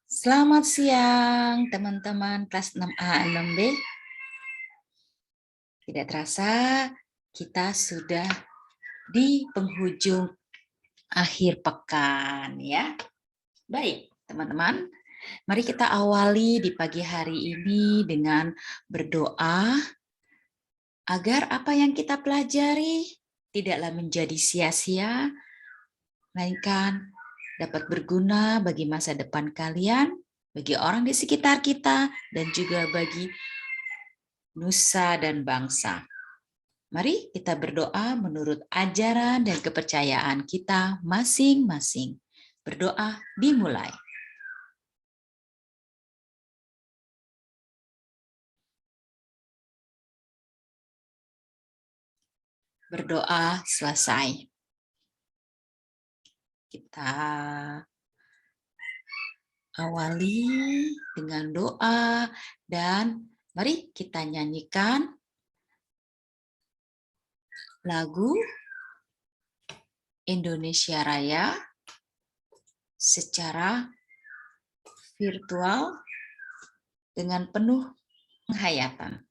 Selamat siang teman-teman kelas 6A 6B. Tidak terasa kita sudah di penghujung akhir pekan ya. Baik, teman-teman. Mari kita awali di pagi hari ini dengan berdoa agar apa yang kita pelajari tidaklah menjadi sia-sia, melainkan dapat berguna bagi masa depan kalian, bagi orang di sekitar kita, dan juga bagi nusa dan bangsa. Mari kita berdoa menurut ajaran dan kepercayaan kita masing-masing. Berdoa dimulai. Berdoa selesai. Kita awali dengan doa dan mari kita nyanyikan lagu Indonesia Raya secara virtual dengan penuh penghayatan.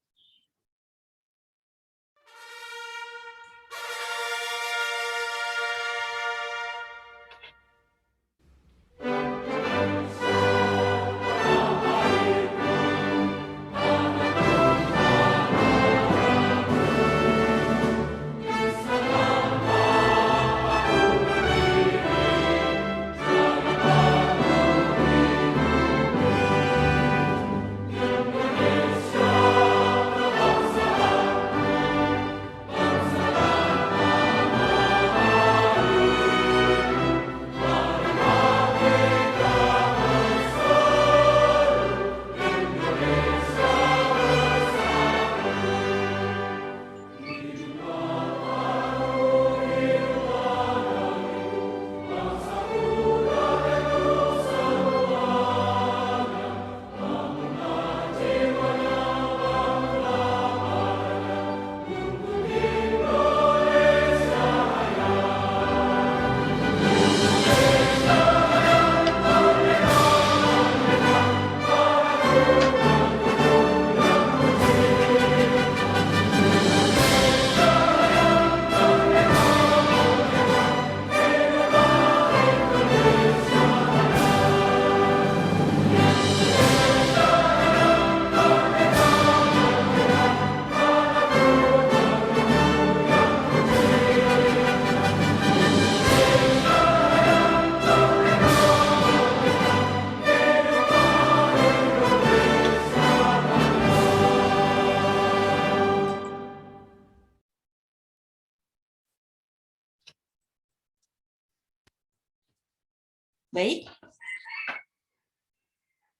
Baik,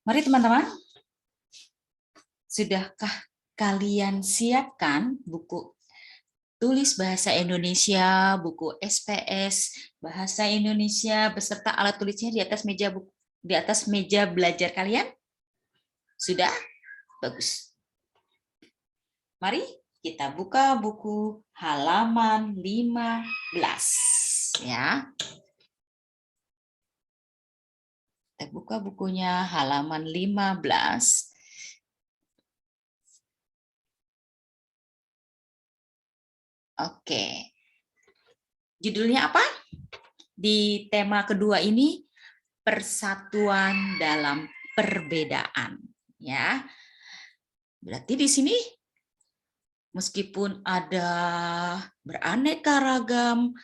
mari teman-teman. Sudahkah kalian siapkan buku tulis bahasa Indonesia, buku SPS bahasa Indonesia beserta alat tulisnya di atas meja belajar kalian? Sudah? Bagus. Mari kita buka buku halaman 15 ya. Kita buka bukunya halaman 15. Oke. Judulnya apa? Di tema kedua ini persatuan dalam perbedaan ya. Berarti di sini meskipun ada beraneka ragam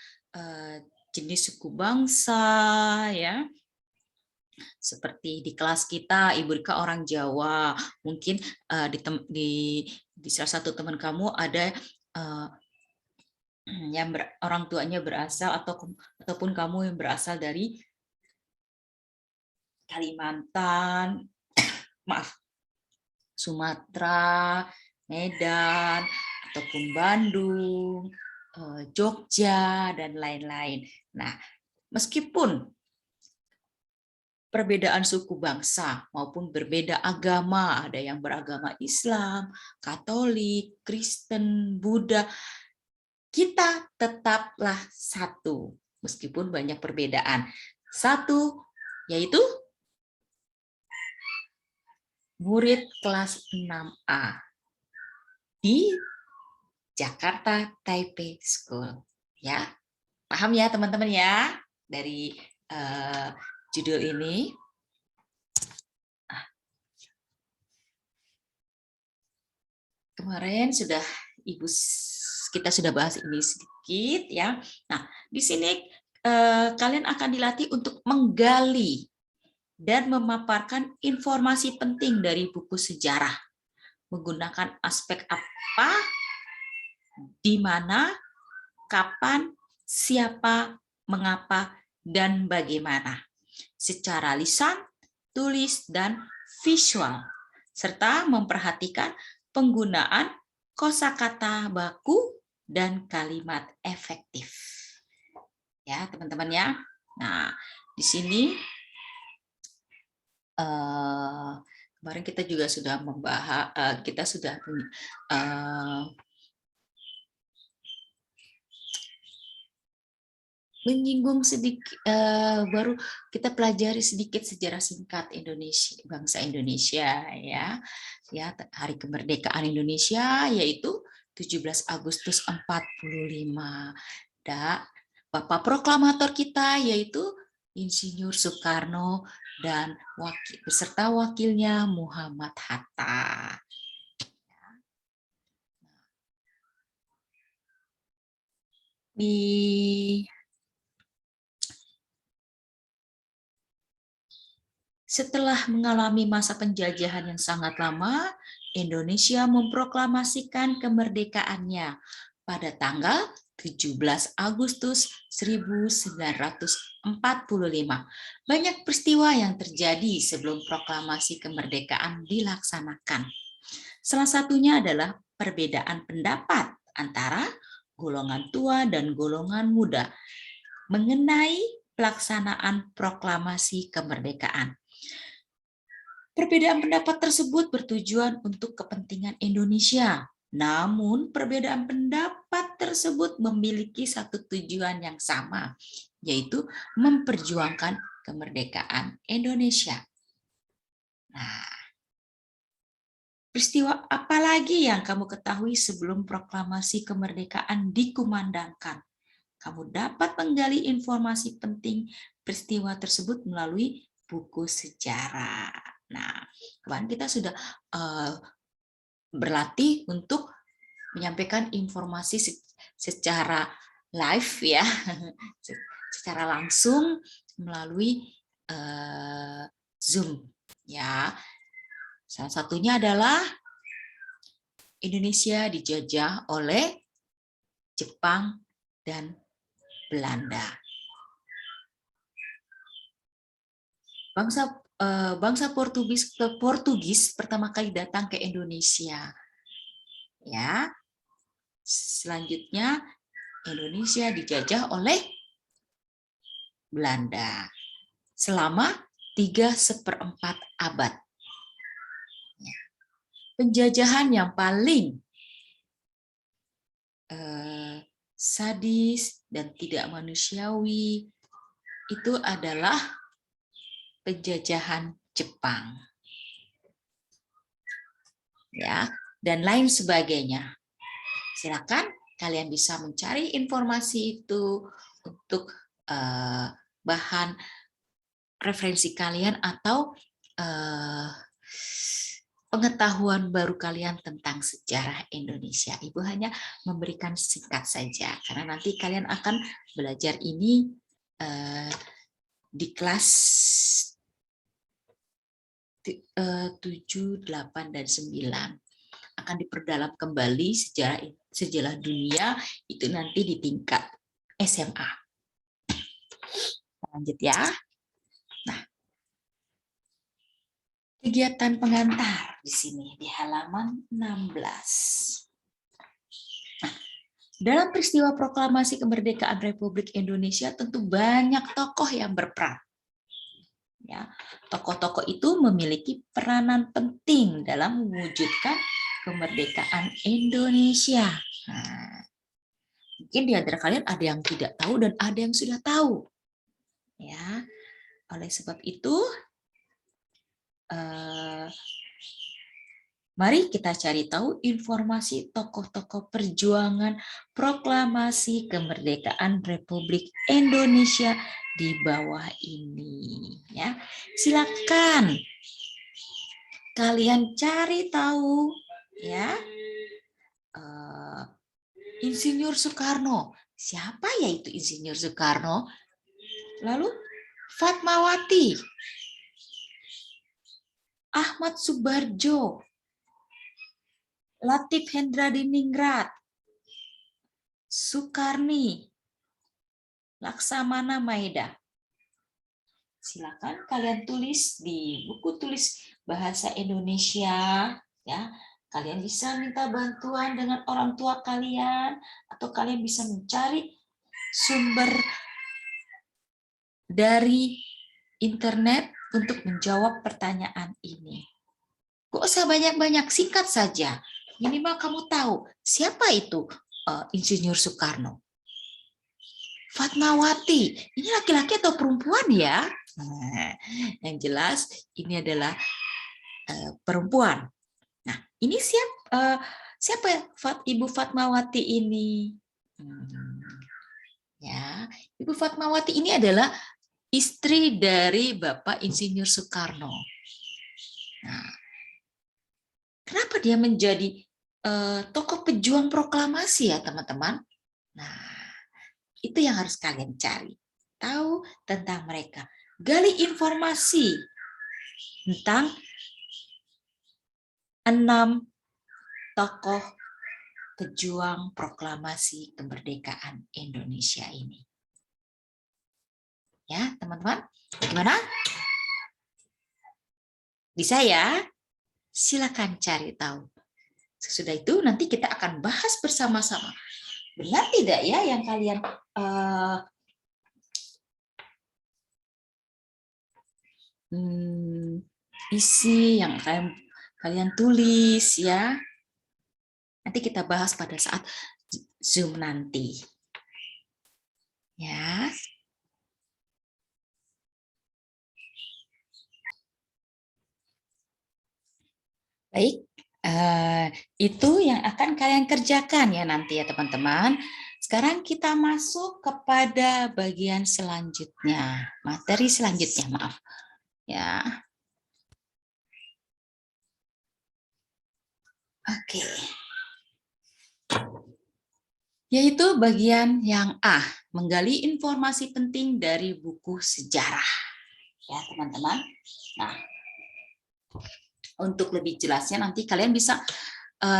jenis suku bangsa ya. Seperti di kelas kita, Ibu Rika orang Jawa, mungkin di salah satu teman kamu ada yang orang tuanya berasal ataupun kamu yang berasal dari Kalimantan, maaf, Sumatera, Medan, ataupun Bandung, Jogja, dan lain-lain. Nah, meskipun perbedaan suku bangsa maupun berbeda agama, ada yang beragama Islam, Katolik, Kristen, Buddha, kita tetaplah satu meskipun banyak perbedaan. Satu yaitu murid kelas 6A di Jakarta Taipei School. Ya, paham ya teman-teman ya dari judul ini. Kemarin kita sudah bahas ini sedikit ya. Nah, di sini kalian akan dilatih untuk menggali dan memaparkan informasi penting dari buku sejarah menggunakan aspek apa, di mana, kapan, siapa, mengapa, dan bagaimana, secara lisan, tulis, dan visual, serta memperhatikan penggunaan kosakata baku dan kalimat efektif. Ya, teman-teman ya. Nah, di sini kemarin kita juga sudah membahas, kita sudah menyinggung sedikit, baru kita pelajari sedikit sejarah singkat Indonesia, bangsa Indonesia ya. Ya, hari kemerdekaan Indonesia yaitu 17 Agustus 45. Dan Bapak proklamator kita yaitu Insinyur Soekarno dan beserta wakilnya Muhammad Hatta. Setelah mengalami masa penjajahan yang sangat lama, Indonesia memproklamasikan kemerdekaannya pada tanggal 17 Agustus 1945. Banyak peristiwa yang terjadi sebelum proklamasi kemerdekaan dilaksanakan. Salah satunya adalah perbedaan pendapat antara golongan tua dan golongan muda mengenai pelaksanaan proklamasi kemerdekaan. Perbedaan pendapat tersebut bertujuan untuk kepentingan Indonesia. Namun, perbedaan pendapat tersebut memiliki satu tujuan yang sama, yaitu memperjuangkan kemerdekaan Indonesia. Nah, peristiwa apa lagi yang kamu ketahui sebelum proklamasi kemerdekaan dikumandangkan? Kamu dapat menggali informasi penting peristiwa tersebut melalui buku sejarah. Nah, kemarin kita sudah berlatih untuk menyampaikan informasi secara live ya, secara langsung melalui Zoom ya. Salah satunya adalah Indonesia dijajah oleh Jepang dan Belanda. Bangsa Portugis pertama kali datang ke Indonesia. Ya. Selanjutnya Indonesia dijajah oleh Belanda selama 3/4 abad. Penjajahan yang paling sadis dan tidak manusiawi itu adalah penjajahan Jepang. Ya, dan lain sebagainya. Silakan kalian bisa mencari informasi itu untuk bahan referensi kalian atau pengetahuan baru kalian tentang sejarah Indonesia. Ibu hanya memberikan singkat saja, karena nanti kalian akan belajar ini di kelas 7, 8, dan 9. Akan diperdalam kembali sejarah dunia itu nanti di tingkat SMA. Lanjut ya. Nah, kegiatan pengantar di sini di halaman 16. Nah, dalam peristiwa proklamasi kemerdekaan Republik Indonesia tentu banyak tokoh yang berperan. Ya, tokoh-tokoh itu memiliki peranan penting dalam mewujudkan kemerdekaan Indonesia. Nah, mungkin di antara kalian ada yang tidak tahu dan ada yang sudah tahu. Ya, oleh sebab itu Mari kita cari tahu informasi tokoh-tokoh perjuangan proklamasi kemerdekaan Republik Indonesia di bawah ini. Ya, silakan kalian cari tahu, ya. Insinyur Soekarno. Siapa ya itu Insinyur Soekarno? Lalu Fatmawati, Ahmad Subarjo, Latif Hendradiningrat, Soekarni, Laksamana Maeda. Silakan kalian tulis di buku tulis bahasa Indonesia, ya. Kalian bisa minta bantuan dengan orang tua kalian atau kalian bisa mencari sumber dari internet untuk menjawab pertanyaan ini. Gak usah banyak-banyak, singkat saja. Minimal kamu tahu siapa itu Insinyur Soekarno. Fatmawati, ini laki-laki atau perempuan ya? Nah, yang jelas ini adalah perempuan. Nah, ini siapa Ibu Fatmawati ini? Ya, Ibu Fatmawati ini adalah istri dari Bapak Insinyur Soekarno. Nah, kenapa dia menjadi tokoh pejuang proklamasi ya teman-teman? Nah, itu yang harus kalian cari. Tahu tentang mereka. Gali informasi tentang 6 tokoh pejuang proklamasi kemerdekaan Indonesia ini. Ya, teman-teman. Gimana? Bisa ya? Silakan cari tahu. Sesudah itu nanti kita akan bahas bersama-sama. Benar tidak ya yang kalian isi, yang kalian tulis ya? Nanti kita bahas pada saat Zoom nanti. Ya. Baik, itu yang akan kalian kerjakan ya nanti ya teman-teman. Sekarang kita masuk kepada bagian selanjutnya, materi selanjutnya, maaf. Ya. Oke. Yaitu bagian yang A, menggali informasi penting dari buku sejarah. Ya, teman-teman. Nah, untuk lebih jelasnya nanti kalian bisa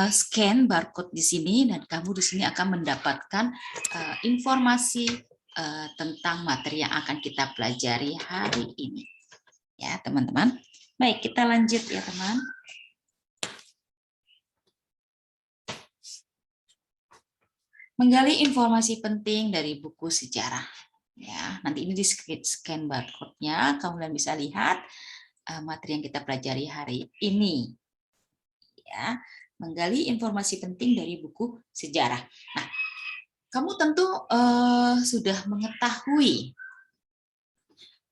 scan barcode di sini dan kamu di sini akan mendapatkan informasi tentang materi yang akan kita pelajari hari ini. Ya, teman-teman. Baik, kita lanjut ya, teman. Menggali informasi penting dari buku sejarah. Ya, nanti ini di scan barcode-nya, kamu bisa lihat materi yang kita pelajari hari ini. Ya, menggali informasi penting dari buku sejarah. Nah, kamu tentu sudah mengetahui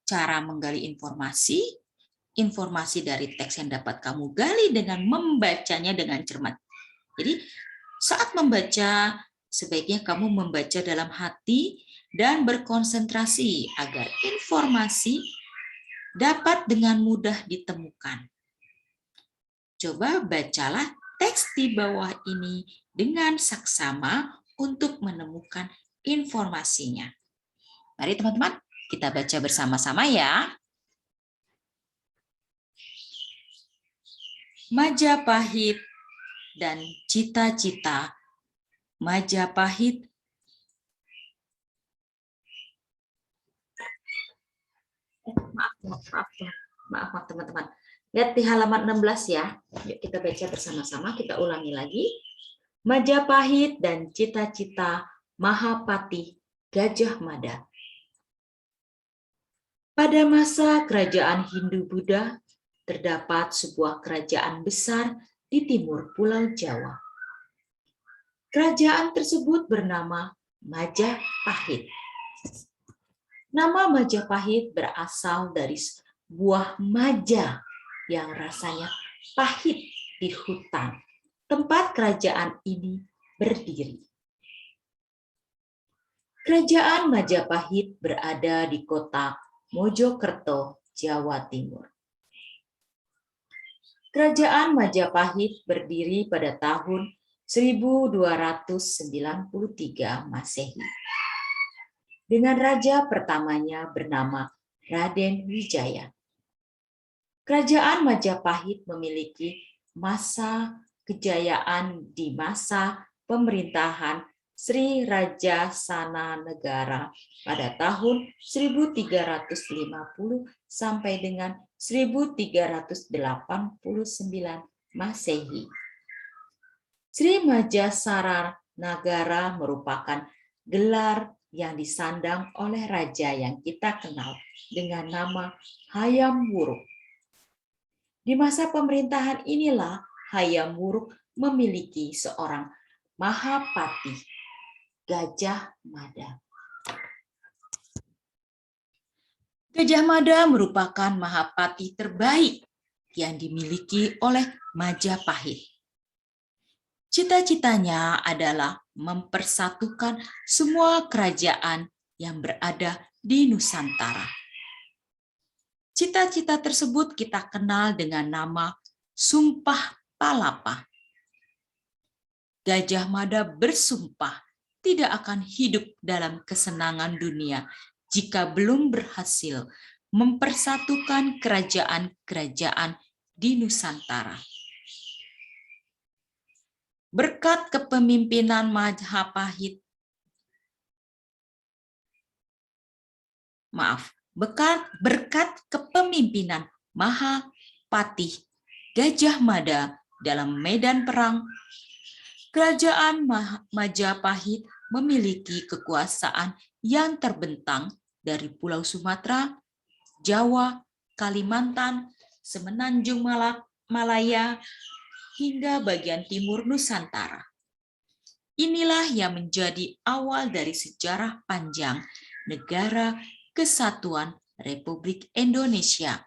cara menggali informasi dari teks yang dapat kamu gali dengan membacanya dengan cermat. Jadi, saat membaca, sebaiknya kamu membaca dalam hati dan berkonsentrasi agar informasi dapat dengan mudah ditemukan. Coba bacalah teks di bawah ini dengan saksama untuk menemukan informasinya. Mari teman-teman, kita baca bersama-sama ya. Majapahit dan cita-cita. Majapahit maaf teman-teman. Lihat di halaman 16 ya. Yuk kita baca bersama-sama, kita ulangi lagi. Majapahit dan cita-cita Mahapati Gajah Mada. Pada masa kerajaan Hindu-Buddha, terdapat sebuah kerajaan besar di timur Pulau Jawa. Kerajaan tersebut bernama Majapahit. Nama Majapahit berasal dari buah maja yang rasanya pahit di hutan tempat kerajaan ini berdiri. Kerajaan Majapahit berada di kota Mojokerto, Jawa Timur. Kerajaan Majapahit berdiri pada tahun 1293 Masehi. Dengan raja pertamanya bernama Raden Wijaya. Kerajaan Majapahit memiliki masa kejayaan di masa pemerintahan Sri Raja Sana Negara pada tahun 1350 sampai dengan 1389 Masehi. Sri Majasara Nagara merupakan gelar yang disandang oleh raja yang kita kenal dengan nama Hayam Wuruk. Di masa pemerintahan inilah Hayam Wuruk memiliki seorang Mahapati, Gajah Mada. Gajah Mada merupakan Mahapati terbaik yang dimiliki oleh Majapahit. Cita-citanya adalah mempersatukan semua kerajaan yang berada di Nusantara. Cita-cita tersebut kita kenal dengan nama Sumpah Palapa. Gajah Mada bersumpah tidak akan hidup dalam kesenangan dunia jika belum berhasil mempersatukan kerajaan-kerajaan di Nusantara. Berkat kepemimpinan Majapahit, berkat kepemimpinan Mahapati Gajah Mada dalam medan perang, kerajaan Majapahit memiliki kekuasaan yang terbentang dari Pulau Sumatera, Jawa, Kalimantan, Semenanjung Malaya, hingga bagian timur Nusantara. Inilah yang menjadi awal dari sejarah panjang Negara Kesatuan Republik Indonesia.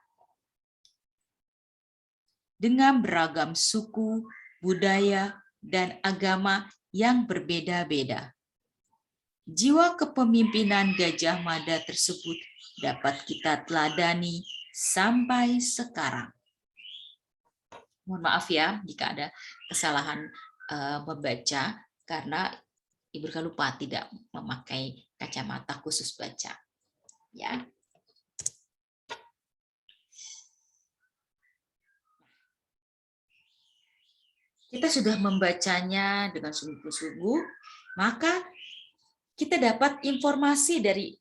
Dengan beragam suku, budaya, dan agama yang berbeda-beda. Jiwa kepemimpinan Gajah Mada tersebut dapat kita teladani sampai sekarang. Mohon maaf ya jika ada kesalahan membaca karena Ibu Rika lupa tidak memakai kacamata khusus baca. Ya. Kita sudah membacanya dengan sungguh-sungguh, maka kita dapat informasi dari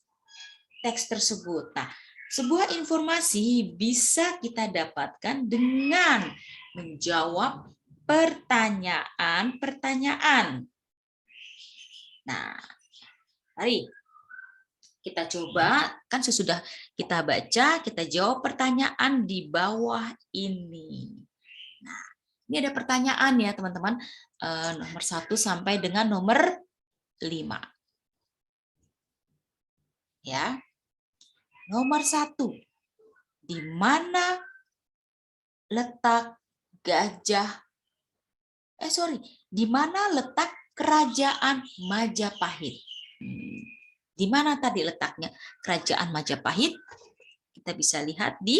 teks tersebut. Nah, sebuah informasi bisa kita dapatkan dengan menjawab pertanyaan-pertanyaan. Nah, mari kita coba, kan sesudah kita baca, kita jawab pertanyaan di bawah ini. Nah, ini ada pertanyaan ya teman-teman, nomor 1 sampai dengan nomor 5. Ya. Nomor 1. Di mana letak di mana letak kerajaan Majapahit? Di mana tadi letaknya kerajaan Majapahit? Kita bisa lihat di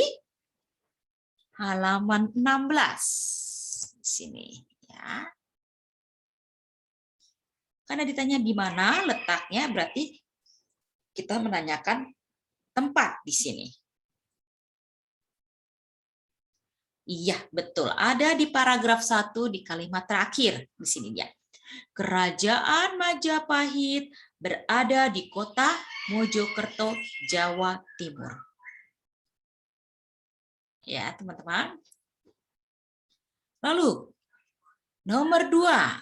halaman 16. Di sini ya. Karena ditanya di mana letaknya, berarti kita menanyakan tempat di sini. Iya, betul. Ada di paragraf 1 di kalimat terakhir di sini ya. Kerajaan Majapahit berada di kota Mojokerto, Jawa Timur. Ya, teman-teman. Lalu, nomor 2.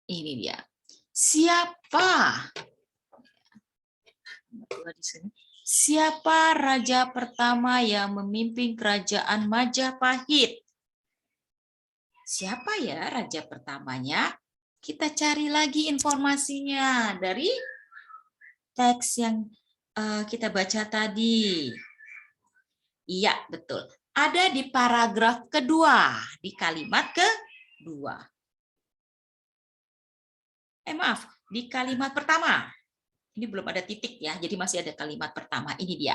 Ini dia. Siapa? Siapa raja pertama yang memimpin kerajaan Majapahit? Siapa ya raja pertamanya? Kita cari lagi informasinya dari teks yang kita baca tadi. Iya, betul. ada di paragraf kedua, di kalimat kedua. Maaf, di kalimat pertama. Ini belum ada titik ya, jadi masih ada kalimat pertama. Ini dia.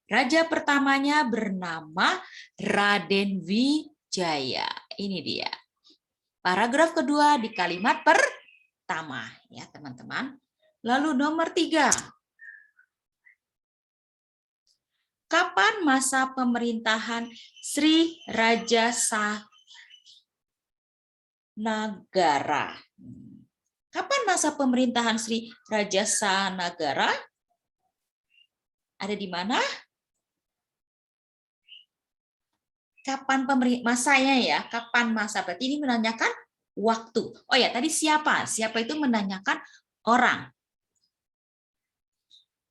Raja pertamanya bernama Raden Wijaya. Ini dia. Paragraf kedua di kalimat pertama, ya teman-teman. Lalu nomor 3. Kapan masa pemerintahan Sri Raja Sanagara? Kapan masa pemerintahan Sri Raja Sanagara? Ada di mana? Kapan masanya ya? Kapan masa? Berarti ini menanyakan waktu. Oh ya, tadi siapa? Siapa itu menanyakan orang.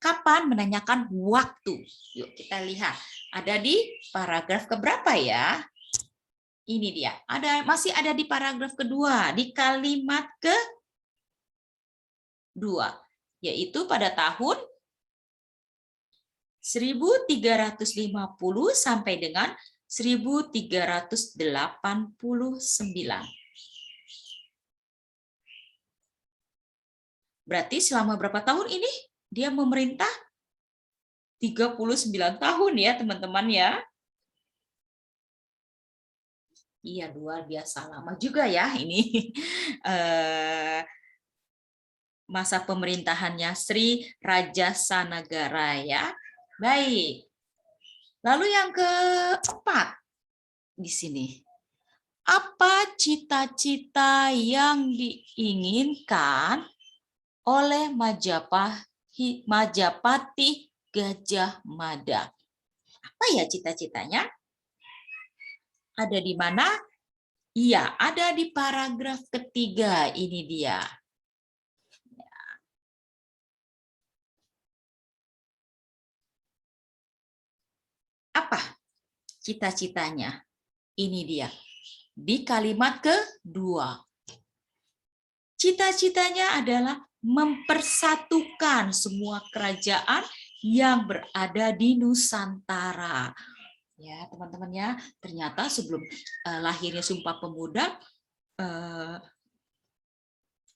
Kapan menanyakan waktu? Yuk kita lihat. Ada di paragraf keberapa ya? Ini dia. Masih ada di paragraf kedua, di kalimat kedua, yaitu pada tahun 1350 sampai dengan 1389. Berarti selama berapa tahun ini dia memerintah? 39 tahun ya teman-teman ya. Iya, luar biasa lama juga ya ini. Masa pemerintahannya Sri Raja Sanagara ya. Baik. Lalu yang keempat di sini. Apa cita-cita yang diinginkan oleh Majapahit Gajah Mada? Apa ya cita-citanya? Ada di mana? Iya, ada di paragraf ketiga. Ini dia. Apa cita-citanya? Ini dia. Di kalimat kedua. Cita-citanya adalah mempersatukan semua kerajaan yang berada di Nusantara. Ya, teman-teman ya, ternyata sebelum lahirnya Sumpah Pemuda,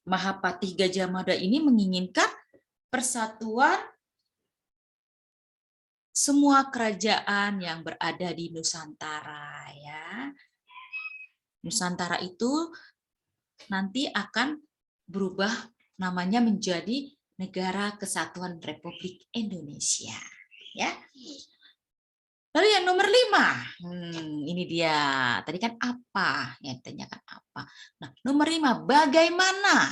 Mahapatih Gajah Mada ini menginginkan persatuan semua kerajaan yang berada di Nusantara ya. Nusantara itu nanti akan berubah namanya menjadi Negara Kesatuan Republik Indonesia ya. Lalu yang nomor 5, ini dia. Tadi kan apa? Ya, tanyakan apa. Nah, nomor 5, bagaimana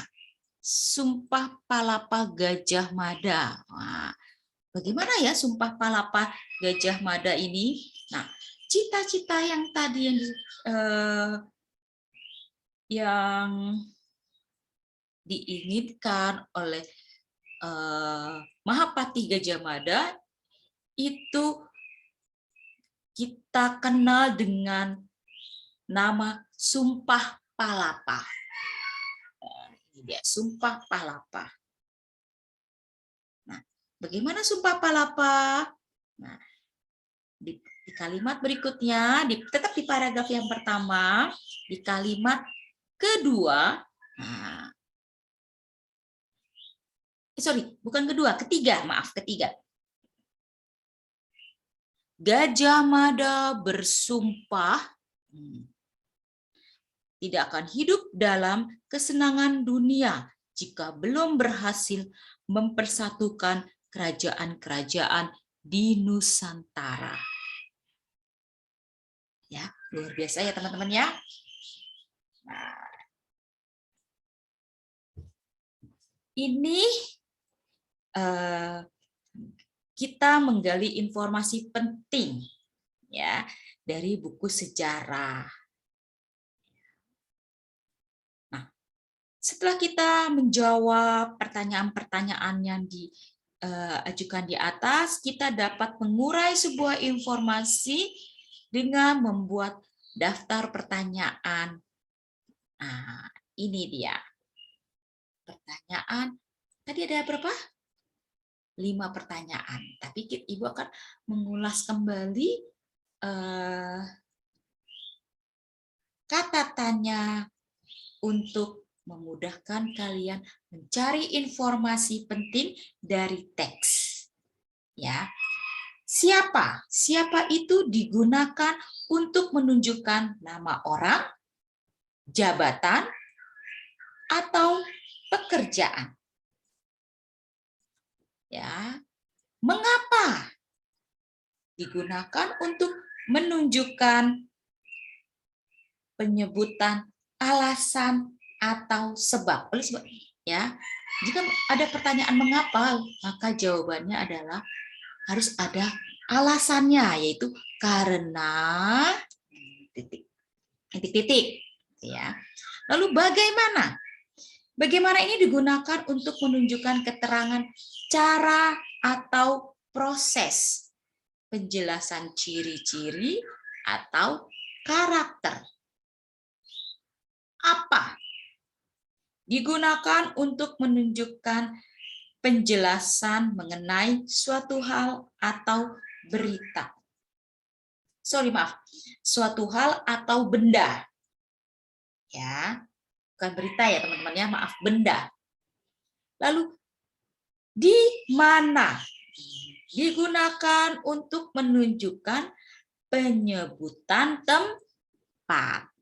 Sumpah Palapa Gajah Mada? Nah, bagaimana ya Sumpah Palapa Gajah Mada ini? Nah, cita-cita yang tadi yang diinginkan oleh Mahapatih Gajah Mada itu kita kenal dengan nama Sumpah Palapa. Ini dia, Sumpah Palapa. Nah, bagaimana Sumpah Palapa? Nah, di kalimat berikutnya, tetap di paragraf yang pertama, di kalimat kedua, nah, bukan kedua, ketiga, maaf, ketiga. Gajah Mada bersumpah tidak akan hidup dalam kesenangan dunia jika belum berhasil mempersatukan kerajaan-kerajaan di Nusantara. Ya, luar biasa ya teman-teman ya. Nah, ini kita menggali informasi penting ya dari buku sejarah. Nah, setelah kita menjawab pertanyaan-pertanyaan yang diajukan di atas, kita dapat mengurai sebuah informasi dengan membuat daftar pertanyaan. Nah, ini dia. Pertanyaan, tadi ada berapa? 5 pertanyaan. Tapi Ibu akan mengulas kembali kata tanya untuk memudahkan kalian mencari informasi penting dari teks. Ya. Siapa? Siapa itu digunakan untuk menunjukkan nama orang, jabatan, atau pekerjaan. Ya. Mengapa digunakan untuk menunjukkan penyebutan alasan atau sebab? Oleh sebab ya, jika ada pertanyaan mengapa, maka jawabannya adalah harus ada alasannya, yaitu karena titik-titik ya. Lalu bagaimana? Bagaimana ini digunakan untuk menunjukkan keterangan cara atau proses penjelasan ciri-ciri atau karakter. Apa? Digunakan untuk menunjukkan penjelasan mengenai suatu hal atau berita. Suatu hal atau benda. Ya, bukan berita ya teman-teman ya, maaf, benda. Lalu di mana? Digunakan untuk menunjukkan penyebutan tempat.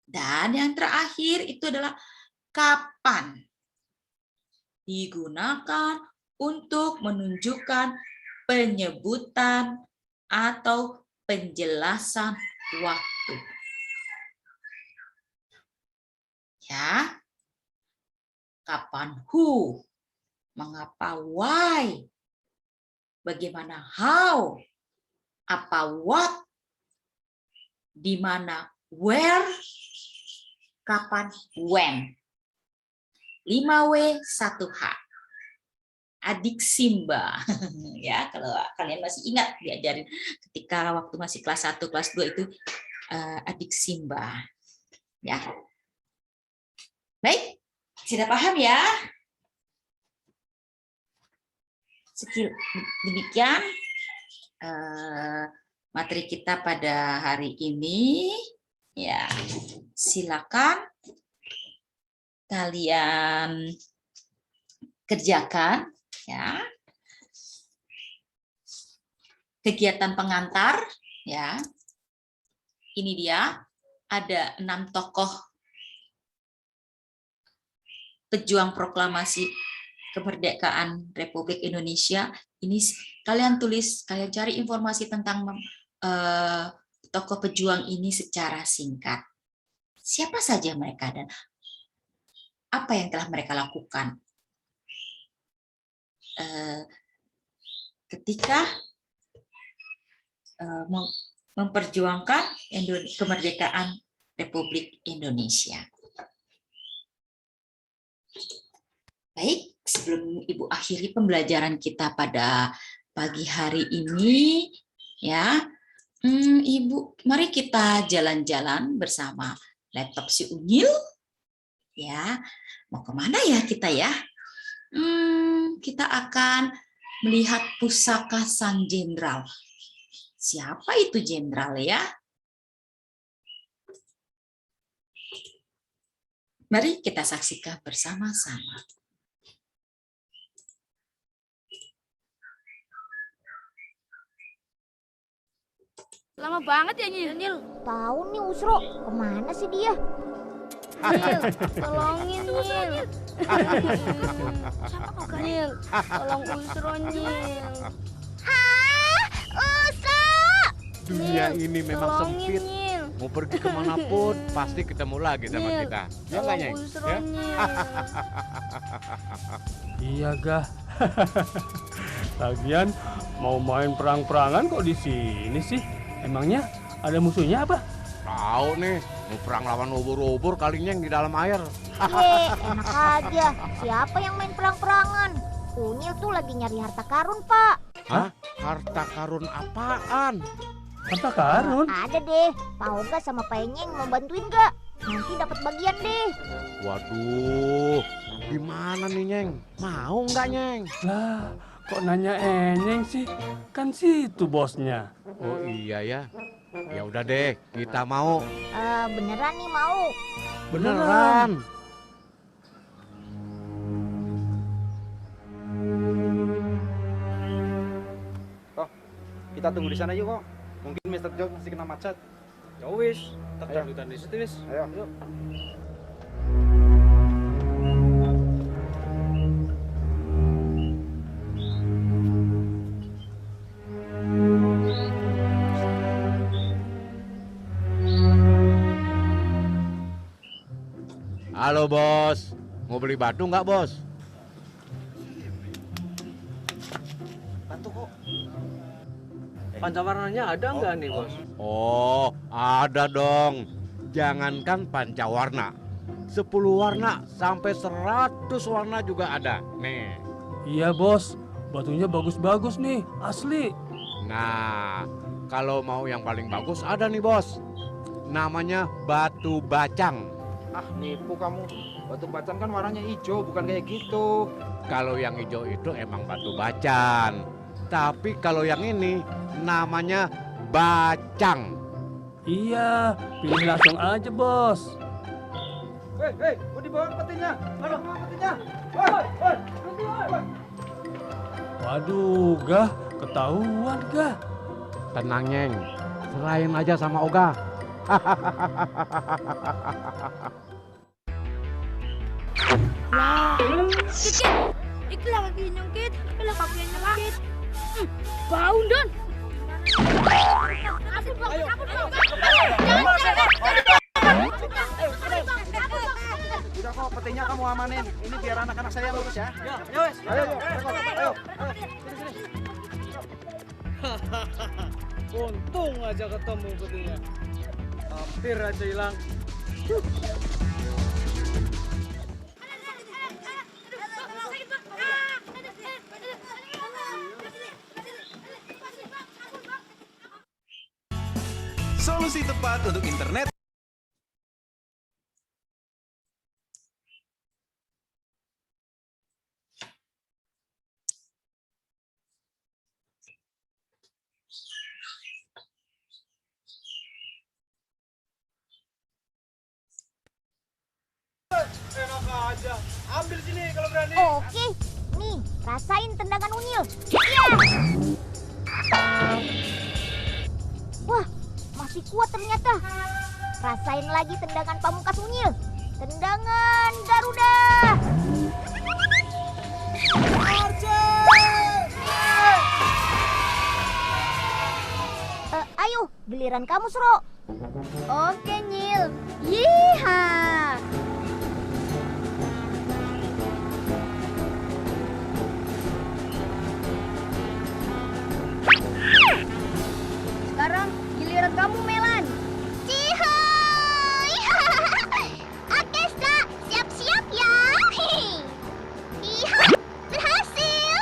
Dan yang terakhir itu adalah kapan? Digunakan untuk menunjukkan penyebutan atau penjelasan waktu. Ya. Kapan who? Mengapa why? Bagaimana how? Apa what? Di mana where? Kapan when? 5W 1H. Adik Simba. Ya, kalau kalian masih ingat diajarin ketika waktu masih kelas 1, kelas 2 itu adik Simba. Ya. Baik, sudah paham ya? Demikian materi kita pada hari ini. Ya, silakan kalian kerjakan ya. Kegiatan pengantar ya. Ini dia, ada 6 tokoh pejuang proklamasi kemerdekaan Republik Indonesia. Ini kalian tulis, kalian cari informasi tentang tokoh pejuang ini secara singkat. Siapa saja mereka dan apa yang telah mereka lakukan ketika memperjuangkan kemerdekaan Republik Indonesia. Baik, sebelum Ibu akhiri pembelajaran kita pada pagi hari ini, ya, Ibu, mari kita jalan-jalan bersama laptop si Unyil. Ya, mau kemana ya kita ya? Kita akan melihat pusaka sang jenderal. Siapa itu jenderal ya? Mari kita saksikan bersama-sama. Lama banget ya, Nyil. Tahu nih Usro, kemana sih dia? Nyil, tolongin Nyil. Nyil, tolong Usro Nyil. Hah? Usro! Dunia ini memang sempit. Nyil. Mau pergi kemanapun pasti ketemu lagi sama Nyil, kita. Ya nggak, tolong Nyeng? Usro Ya? Nyil. Iya, Gah. Lagian mau main perang-perangan kok di sini sih? Emangnya ada musuhnya apa? Tahu nih, mau perang lawan ubur-ubur kali Nyeng di dalam air. Enak aja. Siapa yang main perang-perangan? Unyil tuh lagi nyari harta karun, Pak. Hah? Harta karun apaan? Harta karun? Ada deh. Pak Oga sama Pak Enyeng mau bantuin gak? Nanti dapat bagian deh. Waduh, gimana nih Nyeng? Mau nggak Nyeng? Lah, Kok nanya Enyeng sih? Kan situ bosnya. Oh iya ya. Ya udah deh, kita mau. Beneran nih mau. Beneran. Kita tunggu di sana yuk kok. Mungkin Mr. Joe masih kena macet. Ya wis, Ayo. dangdutan di situ wis. Ayo. Yuk. Halo bos, mau beli batu nggak bos? Bantu kok. Pancawarnanya ada nggak nih bos? Oh, ada dong. Jangankan pancawarna, 10 warna sampai 100 warna juga ada. Nih. Iya bos, batunya bagus-bagus nih, asli. Nah, kalau mau yang paling bagus ada nih bos. Namanya batu bacang. Ah, nipu kamu. Batu bacan kan warnanya hijau, bukan kayak gitu. Kalau yang hijau itu emang batu bacan. Tapi kalau yang ini namanya bacang. Iya, pilih langsung aja bos. Hei, mau dibawa petinya? Mana mau petinya? Hei, berhenti, hei. Waduh, Gah, ketahuan Gah. Tenang Nyeng, serahin aja sama Oga. Kit, iki lah kaki nyungkit, iki lah kaki nyungkit. Bau Don. Kabur, Bang. Udah kok, petinya kamu amanin. Ini biar anak-anak saya lurus ya. Ya wes. Ayo, ayo. Untung aja ketemu petinya. Hampir aja hilang. Solusi tepat untuk internet. Enak aja. Ambil sini kalau berani. Oke, nih rasain tendangan Unyil. Iya. Wah, masih kuat ternyata. Rasain lagi tendangan Pamungkas Unyil. Tendangan Garuda. Ayo, giliran kamu, Sro. Oke, Nyil. Yiha. Sekarang giliran kamu, Melan. Cihoy! Akesta, siap-siap ya. Iya, berhasil.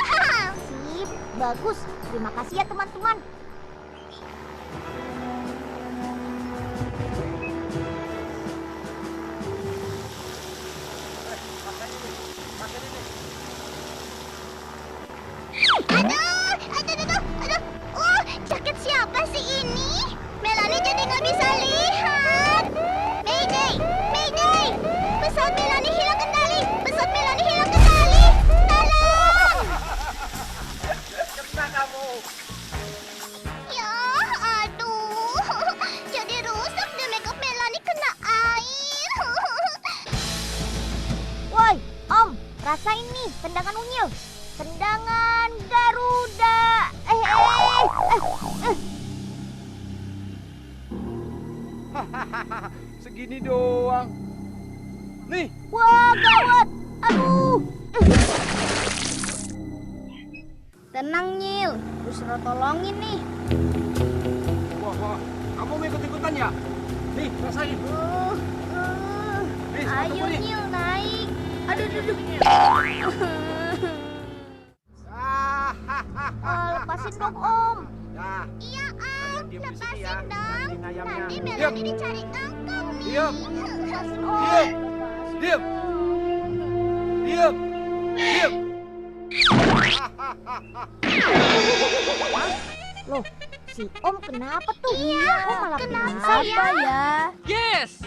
Sip, bagus. Terima kasih ya teman-teman. Aduh. Jaket siapa sih ini? Melanie jadi nggak bisa lihat. Mayday! Pesawat Melanie hilang kendali. Tolong! Kena kamu. Ya, aduh. Jadi rusak deh makeup Melanie kena air. Woi, Om, rasain nih tendangan Unyil. Tendangan Garuda. Segini doang. Nih, Wah, gawat. Aduh. Tenang, Nyil. Busro tolongin nih. wah. Kamu mau ikut-ikutan ya? Nih, rasain. Nih, sepatu Ayo, nih. Nyil, naik. Aduh. Lepasin dong, Om. Nah, Iya, kalian diem di sini ya. dong. Nanti ayamnya. Nanti Diam. Melanie dicari angkang nih. Diam. Lepasin, Diam. Om. Diam. Loh, si Om kenapa tuh? Iya, Om malah Kenapa ya? Yes,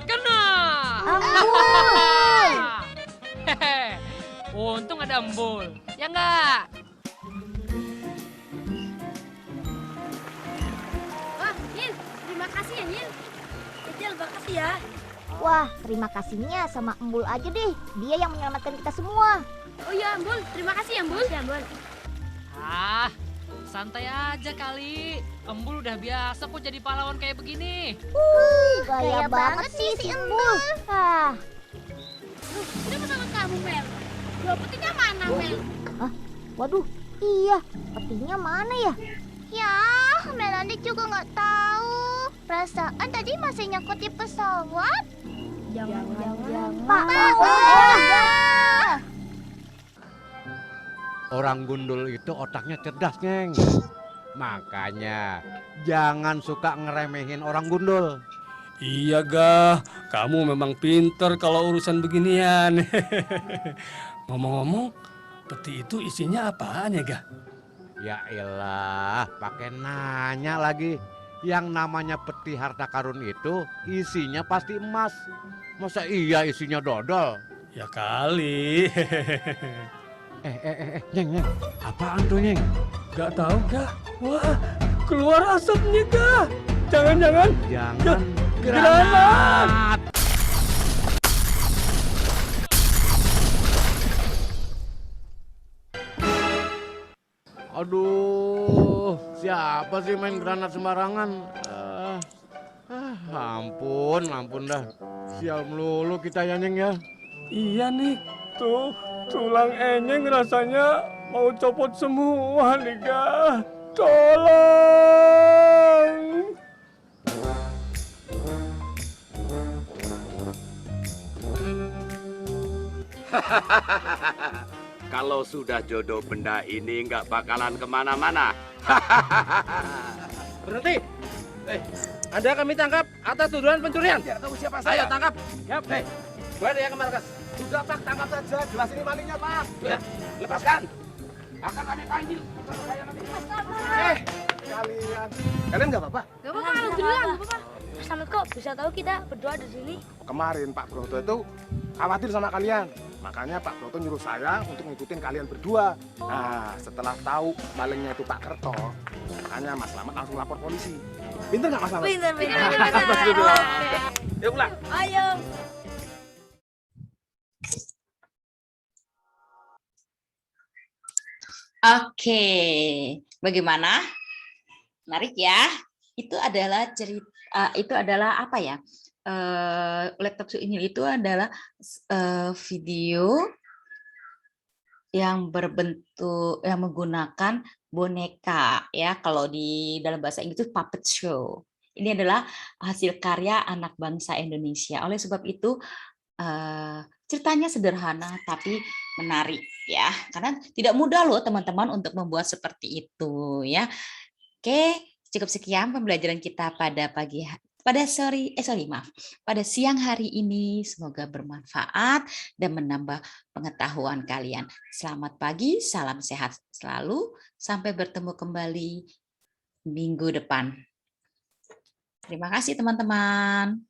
kena. Ampun. Hehe. Untung ada embul, ya enggak? Wah, Yin, terima kasih ya, Yin. Kecil, makasih ya. Wah, terima kasihnya sama Embul aja deh. Dia yang menyelamatkan kita semua. Oh iya, Embul. Terima kasih ya, Embul. Ya, Embul. Ah, santai aja kali. Embul udah biasa kok jadi pahlawan kayak begini. Gaya banget sih si Embul. Ah, Udah bersama kamu, Mel. Dua petinya mana, Mel? waduh, iya. Petinya mana ya? Ya, Melanie juga nggak tahu. Perasaan tadi masih nyangkut di pesawat. Jangan-jangan. Orang gundul itu otaknya cerdas, Nyeng. Makanya jangan suka ngeremehin orang gundul. Iya, Gah. Kamu memang pinter kalau urusan beginian. Ngomong-ngomong, peti itu isinya apaan ya, Gah? Ya elah, pakai nanya lagi. Yang namanya peti harta karun itu isinya pasti emas. Masa iya isinya dodol? Ya kali. Nyeng, apaan tuh, Nyeng? Gak tahu, Gah. Wah, keluar asapnya, Gah. Jangan-jangan Jangan granat. Aduh, siapa sih main granat sembarangan? Ampun dah. Sial melulu kita ya, Nyeng ya. Iya nih, tuh tulang enyeng rasanya mau copot semua nih, Gah. Tolong. Kalau sudah jodoh benda ini nggak bakalan kemana-mana. Berhenti. Anda kami tangkap atas tuduhan pencurian. Ya, tahu siapa Ayo saya? tangkap. Yap. Buat ya ke markas. Sudah Pak, tangkap saja. Jelas ini malingnya Pak. Sudah, lepaskan. Akan kami panggil. Kalian nggak apa-apa? Gak apa-apa, alhamdulillah. Gak apa-apa. Selamat kok, bisa tahu kita berdoa di sini. Kemarin Pak Broto itu khawatir sama kalian. Makanya Pak Broto nyuruh saya untuk ngikutin kalian berdua. Nah, setelah tahu malingnya itu Pak Kerto, makanya Mas Slamet langsung lapor polisi. Pinter nggak Mas Slamet? Pinter. Yuk pulang. Ayo. Oke, bagaimana? Menarik ya. Itu adalah apa ya? Laptop ini itu adalah video yang berbentuk yang menggunakan boneka ya. Kalau di dalam bahasa Inggris itu puppet show. Ini adalah hasil karya anak bangsa Indonesia. Oleh sebab itu ceritanya sederhana tapi menarik ya. Karena tidak mudah loh teman-teman untuk membuat seperti itu ya. Oke, cukup sekian pembelajaran kita pada pada siang hari ini. Semoga bermanfaat dan menambah pengetahuan kalian. Selamat pagi, salam sehat selalu. Sampai bertemu kembali minggu depan. Terima kasih teman-teman.